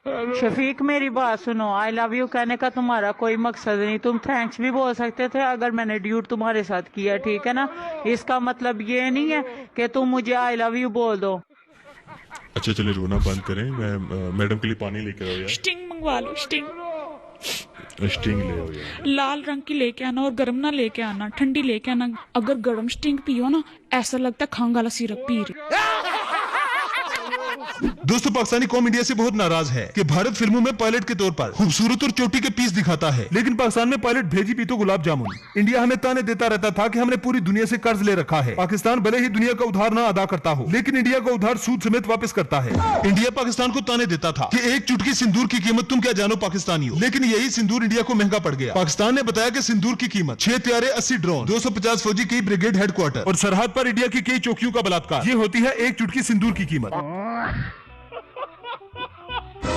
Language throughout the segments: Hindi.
शफीक मेरी बात सुनो, आई लव यू कहने का तुम्हारा कोई मकसद नहीं, तुम थैंक्स भी बोल सकते थे अगर मैंने ड्यूट तुम्हारे साथ किया, ठीक है ना। इसका मतलब ये नहीं है कि तुम मुझे आई लव यू बोल दो। अच्छा चले रोना बंद करें, मैं मैडम के लिए पानी लेकर आओ यार। स्टिंग मंगवा लो, स्टिंग स्टिंग ले आओ यार। लाल रंग की लेके आना और गर्म ना लेके आना, ठंडी लेके आना। अगर गर्म स्टिंग पियो ना ऐसा लगता है खंग वाला सिरप पी रहे। दोस्तों, पाकिस्तानी कौम इंडिया से बहुत नाराज है कि भारत फिल्मों में पायलट के तौर पर खूबसूरत और चोटी के पीस दिखाता है, लेकिन पाकिस्तान में पायलट भेजी भी तो गुलाब जामुन। इंडिया हमें ताने देता रहता था कि हमने पूरी दुनिया से कर्ज ले रखा है। पाकिस्तान भले ही दुनिया का उधार ना अदा करता हो, लेकिन इंडिया का उधार सूद समेत वापस करता है। इंडिया पाकिस्तान को ताने देता था कि एक चुटकी सिंदूर की कीमत तुम क्या जानो पाकिस्तानियों, लेकिन यही सिंदूर इंडिया को महंगा पड़ गया। पाकिस्तान ने बताया कि सिंदूर की कीमत 6 हथियारे, 80 ड्रोन, 250 फौजी, कई ब्रिगेड हेडक्वार्टर और सरहद पर इंडिया की कई चौकियों का बलात्कार, ये होती है एक चुटकी सिंदूर की कीमत।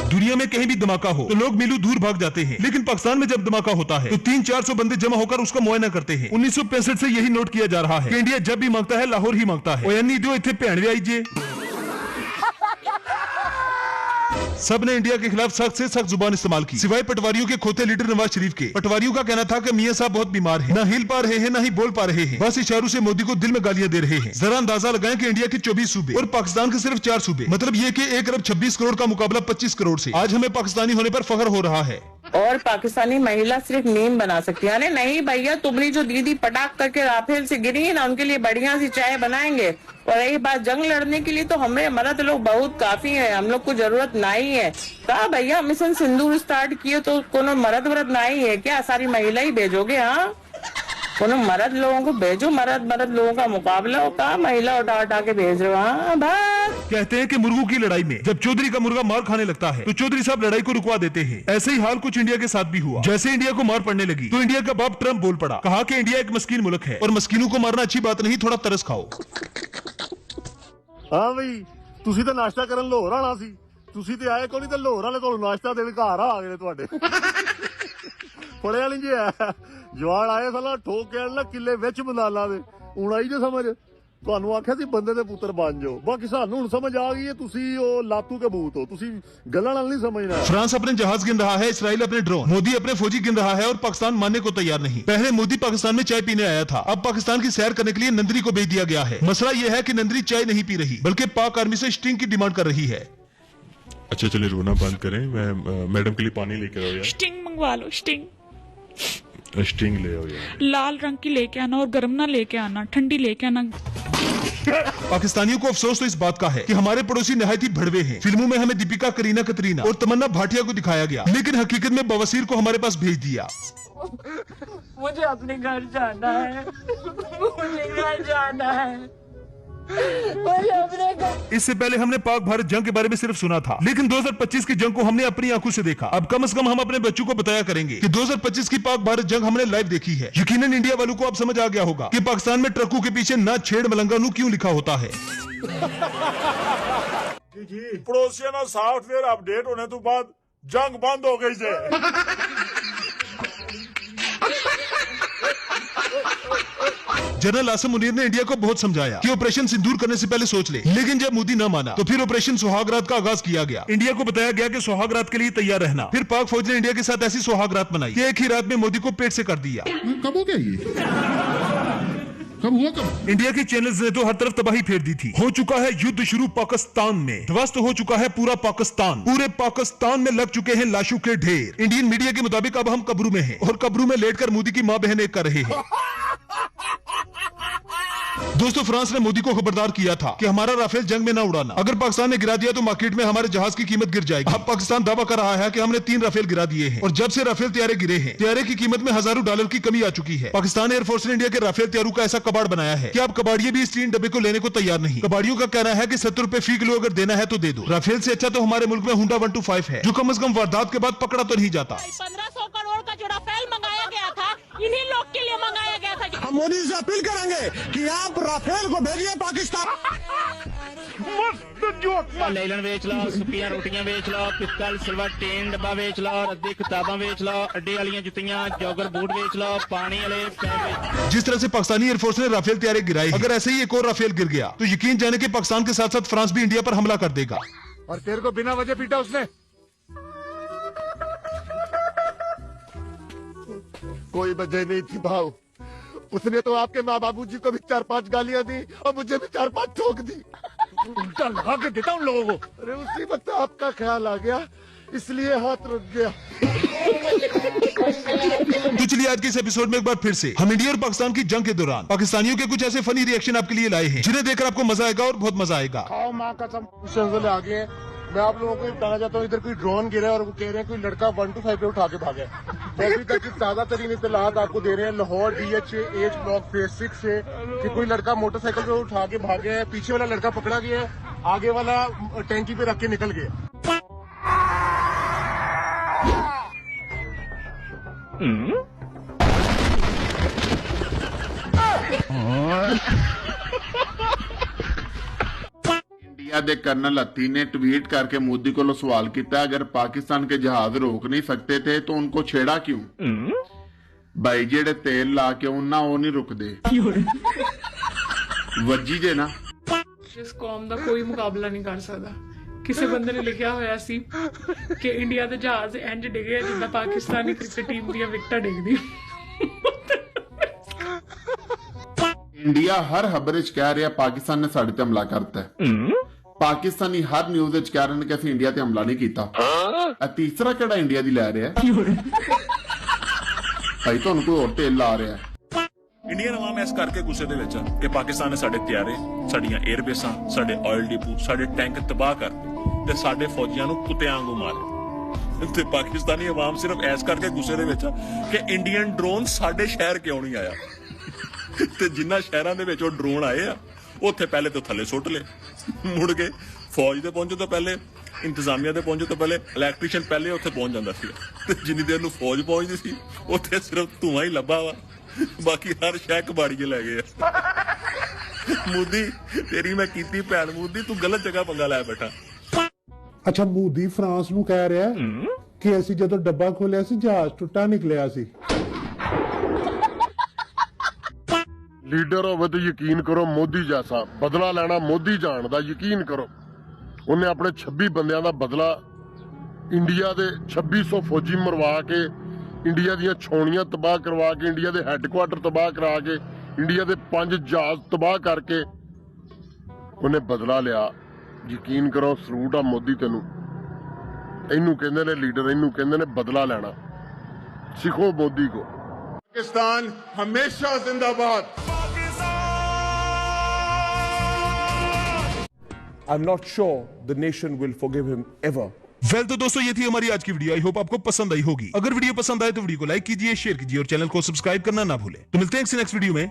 दुनिया में कहीं भी धमाका हो तो लोग मीलों दूर भाग जाते हैं, लेकिन पाकिस्तान में जब धमाका होता है तो 300-400 बंदे जमा होकर उसका मुआयना करते हैं। 1965 से यही नोट किया जा रहा है कि इंडिया जब भी मांगता है लाहौर ही मांगता है। यानी दो इतने भैन भी आईजे। सब ने इंडिया के खिलाफ सख्त से सख्त जुबान इस्तेमाल की, सिवाय पटवारियों के खोते लीडर नवाज शरीफ के। पटवारियों का कहना था कि मियां साहब बहुत बीमार हैं, ना हिल पा रहे हैं, ना ही बोल पा रहे हैं, बस इशारों से मोदी को दिल में गालियां दे रहे हैं। जरा अंदाजा लगाएं कि इंडिया के 24 सूबे और पाकिस्तान के सिर्फ 4 सूबे, मतलब ये कि 1 अरब 26 करोड़ का मुकाबला 25 करोड़ से। आज हमें पाकिस्तानी होने पर फख्र हो रहा है। और पाकिस्तानी महिला सिर्फ मीम बना सकती है। अरे नहीं भैया, तुमने जो दीदी पटाख करके राफेल से गिरी है ना, उनके लिए बढ़िया सी चाय बनाएंगे। और रही बात जंग लड़ने के लिए, तो हमें मर्द लोग बहुत काफी है, हम लोग को जरूरत नहीं है। कहा भैया मिशन सिंदूर स्टार्ट किए तो कोनो मर्द वरद नहीं है क्या? सारी महिला ही भेजोगे? हाँ, कोनो मर्द लोगों को भेजो, मर्द लोगों का मुकाबला हो, कहा महिला उठा के भेज रहे हो? हाँ बस। कहते हैं कि मुर्गों की लड़ाई में जब चौधरी का मुर्गा मार खाने लगता है तो चौधरी साहब लड़ाई को रुकवा देते हैं। ऐसे ही हाल कुछ इंडिया के साथ भी हुआ। जैसे इंडिया को मार पड़ने लगी तो इंडिया का बाप ट्रम्प बोल पड़ा, कहा कि इंडिया एक मस्कीन मुल्क है और मस्कीनों को मारना अच्छी बात नहीं, थोड़ा तरस खाओ। हाँ भाई, तुसी तो नाश्ता करन लाहौर आना सी, तुसी ते आए को नहीं, तो लाहौर वाले ਤੁਹਾਨੂੰ नाश्ता देने घर आ गए ਤੁਹਾਡੇ। ਫੜੇ ਵਾਲੀ ਜੀ ਹੈ ਜਵਾਨ ਆਏ ਸਾਲਾ ਠੋਕ ਕੇ ਨਾ ਕਿੱਲੇ ਵਿੱਚ ਬੰਦਾਲਾ ਦੇ। ਹੁਣ ਆਈ ਜੇ ਸਮਝ, ਤੁਹਾਨੂੰ ਆਖਿਆ ਸੀ ਬੰਦੇ ਦੇ ਪੁੱਤਰ ਬਣ ਜਾਓ, ਬਾਕੀ ਸਾਨੂੰ ਹੁਣ ਸਮਝ ਆ ਗਈ ਹੈ ਤੁਸੀਂ ਉਹ ਲਾਤੂ के भूत हो, ਤੁਸੀਂ ਗੱਲਾਂ ਨਾਲ नहीं समझना। फ्रांस अपने जहाज गिन रहा है, इसराइल अपने ड्रोन, मोदी अपने फौजी गिन रहा है और पाकिस्तान मानने को तैयार नहीं। पहले मोदी पाकिस्तान में चाय पीने आया था, अब पाकिस्तान की सैर करने के लिए नंदरी को भेज दिया गया है। मसला यह है कि नंदरी चाय नहीं पी रही, बल्कि पाक आर्मी से स्टिंग की डिमांड कर रही है। अच्छा चले रोना बंद करें, मैं मैडम के लिए पानी लेकर आओ यार। स्टिंग मंगवा लो, स्टिंग स्टिंग ले आओ यार। लाल रंग की लेके आना और गर्म ना लेके आना, ठंडी लेके आना। पाकिस्तानियों को अफसोस तो इस बात का है कि हमारे पड़ोसी नहायत ही भड़वे हैं। फिल्मों में हमें दीपिका, करीना कतरीना और तमन्ना भाटिया को दिखाया गया, लेकिन हकीकत में बवासीर को हमारे पास भेज दिया। मुझे अपने घर जाना है, मुझे घर जाना है, मुझे अपने घर। इससे पहले हमने पाक भारत जंग के बारे में सिर्फ सुना था, लेकिन 2025 की जंग को हमने अपनी आंखों से देखा। अब कम से कम हम अपने बच्चों को बताया करेंगे कि 2025 की पाक भारत जंग हमने लाइव देखी है। यकीनन इंडिया वालों को अब समझ आ गया होगा कि पाकिस्तान में ट्रकों के पीछे ना छेड़ मलंगा नू क्यों लिखा होता है। पड़ोसियों ना सॉफ्टवेयर अपडेट होने तो बाद जंग बंद हो गई से। जनरल आसिम मुनीर ने इंडिया को बहुत समझाया कि ऑपरेशन सिंदूर करने से पहले सोच ले, लेकिन जब मोदी न माना तो फिर ऑपरेशन सुहागरात का आगाज किया गया। इंडिया को बताया गया कि सुहागरात के लिए तैयार रहना। फिर पाक फौज ने इंडिया के साथ ऐसी सुहागरात बनाई कि एक ही रात में मोदी को पेट से कर दिया। कब हो गया ये? कब हुआ कब? इंडिया के चैनल्स ने तो हर तरफ तबाही फेर दी थी। हो चुका है युद्ध शुरू पाकिस्तान में, ध्वस्त हो चुका है पूरा पाकिस्तान, पूरे पाकिस्तान में लग चुके हैं लाशों के ढेर। इंडियन मीडिया के मुताबिक अब हम कब्रू में हैं और कब्रू में लेटकर मोदी की माँ बहन एक कर रहे हैं। दोस्तों, फ्रांस ने मोदी को खबरदार किया था कि हमारा राफेल जंग में न उड़ाना, अगर पाकिस्तान ने गिरा दिया तो मार्केट में हमारे जहाज की कीमत गिर जाएगी। अब पाकिस्तान दावा कर रहा है कि हमने 3 राफेल गिरा दिए हैं और जब से राफेल तैयारे गिरे हैं, तैयारे की कीमत में हजारों डॉलर की कमी आ चुकी है। पाकिस्तान एयरफोर्स ने इंडिया के राफेल तैयारों का ऐसा कबाड़ बनाया है कि अब कबाड़िए भी इस 3 डब्बे को लेने को तैयार नहीं। कबाड़ियों का कहना है कि 70 रुपए फी किलो अगर देना है तो दे दो। राफेल से अच्छा तो हमारे मुल्क में हुंडा 125 है, जो कम से कम वारदात के बाद पकड़ा तो नहीं जाता। 1500 करोड़ का जो राफेल मंगाया गया था, इन्हीं लोग के लिए मंगाया गया था। हम मोदी से अपील करेंगे कि आप राफेल को भेजिए पाकिस्तान। लेलन बेच लो, सुक्कियां रोटियां बेच लो, पित्तल सिल्वर टीन डब्बा बेच लो, रद्दी किताबां बेच लो, अड्डे वालियां जुत्तियां, जॉगर बूट बेच लो, पानी वाले। जिस तरह से पाकिस्तानी एयरफोर्स ने राफेल तैयारे गिराए, अगर ऐसे ही एक और राफेल गिर गया तो यकीन जाने के पाकिस्तान के साथ साथ फ्रांस भी इंडिया पर हमला कर देगा। और तेरे को बिना वजह पीटा उसने? कोई वजह नहीं थी भाव, उसने तो आपके माँ बाबूजी को भी 4-5 गालियां दी और मुझे भी 4-5 ठोक दी। उल्टा लगा के देता उन लोगों को। अरे उसी वक्त आपका ख्याल आ गया, इसलिए हाथ रुक गया। तो चलिए आज के इस एपिसोड में एक बार फिर से हम इंडिया और पाकिस्तान की जंग के दौरान पाकिस्तानियों के कुछ ऐसे फनी रिएक्शन आपके लिए लाए हैं जिन्हें देखकर आपको मजा आएगा और बहुत मजा आएगा। माँ कसम सिलसिले आगे हैं। मैं आप लोगों को ये बताना चाहता हूँ, इधर कोई ड्रोन गिरा है और वो कह रहे हैं कोई लड़का 125 पे उठा के भागा है। तो अभी तक की ताज़ा तरीन इत्तलात आपको दे रहे हैं Lahore DH H block phase 6 से कि कोई लड़का मोटरसाइकिल पे उठा के भागे है, पीछे वाला लड़का पकड़ा गया है, आगे वाला टैंकी पे रख के निकल गया। इंडिया ਦੇ कर्नल हत्ती ने ट्वीट करके मोदी को सवाल किया, अगर पाकिस्तान के जहाज रोक नहीं सकते थे तो उनको छेड़ा क्यों? भाई जेड़े तेल ला के उन्ना वो नहीं रुकदे वजी जे ना। ਇਸ ਕੌਮ ਦਾ ਕੋਈ ਮੁਕਾਬਲਾ ਨਹੀਂ ਕਰ ਸਕਦਾ। ਕਿਸੇ ਬੰਦੇ ਨੇ ਲਿਖਿਆ ਹੋਇਆ ਸੀ ਕਿ ਇੰਡੀਆ ਦੇ ਜਹਾਜ਼ ਇੰਜ ਡਿੱਗੇ ਜਿੱਦਾਂ ਪਾਕਿਸਤਾਨੀ ਕ੍ਰਿਕਟ ਟੀਮ ਦੀਆਂ ਵਿਕਟਾਂ ਡਿੱਗਦੀ। इंडिया हर खबर च कह रहा पाकिस्तान ने साडे ते हमला करता है। पाकिस्तानी हर न्यूज़ च कह रहे हैं कि असीं इंडिया ते हमला नहीं किया। तीसरा केड़ा इंडिया दी लै रहा है? भाई तुहानूं कोई होर तेल ला रहा है। ਇੰਡੀਅਨ ਆਵਾਮ ਇਸ ਕਰਕੇ ਗੁੱਸੇ ਦੇ ਵਿੱਚ ਆ ਕਿ ਪਾਕਿਸਤਾਨ ਨੇ ਸਾਡੇ ਤਿਆਰੇ, ਸਾਡੀਆਂ 에ਅਰਬੇਸਾਂ, ਸਾਡੇ ਆਇਲ ਡਿਪੂ, ਸਾਡੇ ਟੈਂਕ ਤਬਾਹ ਕਰਤੇ ਤੇ ਸਾਡੇ ਫੌਜੀਆਂ ਨੂੰ ਕੁੱਤਿਆਂ ਵਾਂਗੂ ਮਾਰੇ। ਤੇ ਪਾਕਿਸਤਾਨੀ ਆਵਾਮ ਸਿਰਫ ਇਸ ਕਰਕੇ ਗੁੱਸੇ ਦੇ ਵਿੱਚ ਆ ਕਿ ਇੰਡੀਅਨ ਡਰੋਨ ਸਾਡੇ ਸ਼ਹਿਰ ਕਿਉਂ ਨਹੀਂ ਆਇਆ। ਤੇ ਜਿੰਨਾ ਸ਼ਹਿਰਾਂ ਦੇ ਵਿੱਚ ਉਹ ਡਰੋਨ ਆਏ ਆ ਉੱਥੇ ਪਹਿਲੇ ਤੋਂ ਥੱਲੇ ਸੁੱਟ ਲਏ, ਮੁੜ ਕੇ ਫੌਜ ਦੇ ਪਹੁੰਚਣ ਤੋਂ ਪਹਿਲੇ, ਇੰਤਜ਼ਾਮੀਆ ਦੇ ਪਹੁੰਚਣ ਤੋਂ ਪਹਿਲੇ ਇਲੈਕਟ੍ਰੀਸ਼ੀਅਨ ਪਹਿਲੇ ਉੱਥੇ ਪਹੁੰਚ ਜਾਂਦਾ ਸੀ। ਤੇ ਜਿੰਨੀ ਦੇਰ ਨੂੰ ਫੌਜ ਪਹੁੰਚਦੀ ਸੀ ਉੱਥੇ ਸਿਰਫ ਧੂਆਂ ਹੀ ਲੱਭਾ ਵਾ, ਬਾਕੀ ਹਰ ਸ਼ਹਿ ਕਬਾੜੀ ਚ ਲੈ ਗਏ ਆ। ਮੋਦੀ ਤੇਰੀ ਮੈਂ ਕੀਤੀ ਭੈਣ ਮੋਦੀ, ਤੂੰ ਗਲਤ ਜਗ੍ਹਾ ਪੰਗਾ ਲੈ ਬੈਠਾ। ਅੱਛਾ ਮੋਦੀ ਫਰਾਂਸ ਨੂੰ ਕਹਿ ਰਿਹਾ ਕਿ ਅਸੀਂ ਜਦੋਂ ਡੱਬਾ ਖੋਲਿਆ ਸੀ ਜਹਾਜ਼ ਟੁੱਟਾ ਨਿਕਲਿਆ ਸੀ। ਲੀਡਰ ਹੋਵੇ ਤਾਂ ਯਕੀਨ ਕਰੋ ਮੋਦੀ ਜੈਸਾ, ਬਦਲਾ ਲੈਣਾ ਮੋਦੀ ਜਾਣਦਾ, ਯਕੀਨ ਕਰੋ। ਉਹਨੇ ਆਪਣੇ 26 ਬੰਦਿਆਂ ਦਾ ਬਦਲਾ ਇੰਡੀਆ ਦੇ 2600 ਫੌਜੀ ਮਰਵਾ ਕੇ, ਇੰਡੀਆ ਦੀਆਂ ਛਾਉਣੀਆਂ ਤਬਾਹ ਕਰਵਾ ਕੇ, ਇੰਡੀਆ ਦੇ ਹੈੱਡਕੁਆਟਰ ਤਬਾਹ ਕਰਾ ਕੇ, ਇੰਡੀਆ ਦੇ 5 ਜਹਾਜ਼ ਤਬਾਹ ਕਰਕੇ ਉਹਨੇ ਬਦਲਾ ਲਿਆ। ਯਕੀਨ ਕਰੋ, ਸਲੂਟ ਆ ਮੋਦੀ ਤੈਨੂੰ। ਇਹਨੂੰ ਕਹਿੰਦੇ ਨੇ ਲੀਡਰ, ਇਹਨੂੰ ਕਹਿੰਦੇ ਨੇ ਬਦਲਾ ਲੈਣਾ। ਸਿੱਖੋ ਮੋਦੀ ਕੋ। ਪਾਕਿस्तान हमेशा जिंदाबाद। I'm not sure the nation will forgive him ever. Well तो दोस्तों ये थी हमारी आज की वीडियो। आई होप आपको पसंद आई होगी। अगर वीडियो पसंद आए तो वीडियो को लाइक कीजिए, शेयर कीजिए और चैनल को सब्सक्राइब करना ना भूलें। तो मिलते हैं नेक्स्ट वीडियो में।